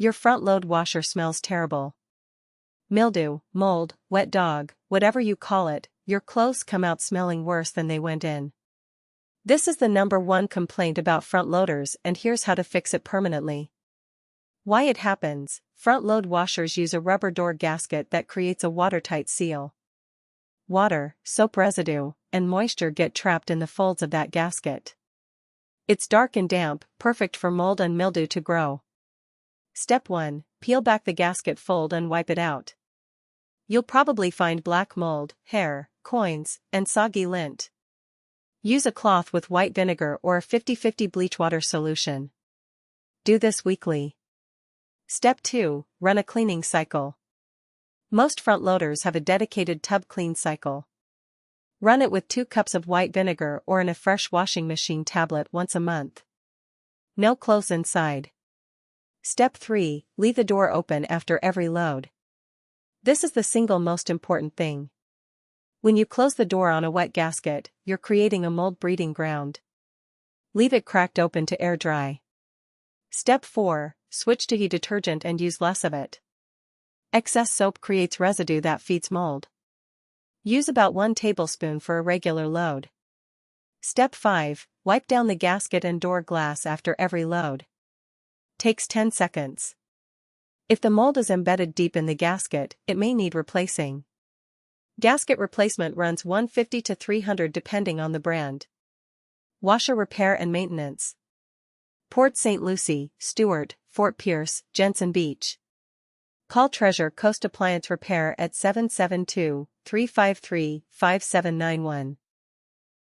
Your front-load washer smells terrible. Mildew, mold, wet dog, whatever you call it, your clothes come out smelling worse than they went in. This is the #1 complaint about front loaders, and here's how to fix it permanently. Why it happens: front-load washers use a rubber door gasket that creates a watertight seal. Water, soap residue, and moisture get trapped in the folds of that gasket. It's dark and damp, perfect for mold and mildew to grow. Step 1. Peel back the gasket fold and wipe it out. You'll probably find black mold, hair, coins, and soggy lint. Use a cloth with white vinegar or a 50-50 bleach water solution. Do this weekly. Step 2. Run a cleaning cycle. Most front loaders have a dedicated tub clean cycle. Run it with 2 cups of white vinegar or in a fresh washing machine tablet once a month. No clothes inside. Step 3. Leave the door open after every load. This is the single most important thing. When you close the door on a wet gasket, you're creating a mold breeding ground. Leave it cracked open to air dry. Step 4. Switch to detergent and use less of it. Excess soap creates residue that feeds mold. Use about 1 tablespoon for a regular load. Step 5. Wipe down the gasket and door glass after every load. Takes 10 seconds. If the mold is embedded deep in the gasket, it may need replacing. Gasket replacement runs $150 to $300 depending on the brand. Washer repair and maintenance. Port St. Lucie, Stewart, Fort Pierce, Jensen Beach. Call Treasure Coast Appliance Repair at 772-353-5791.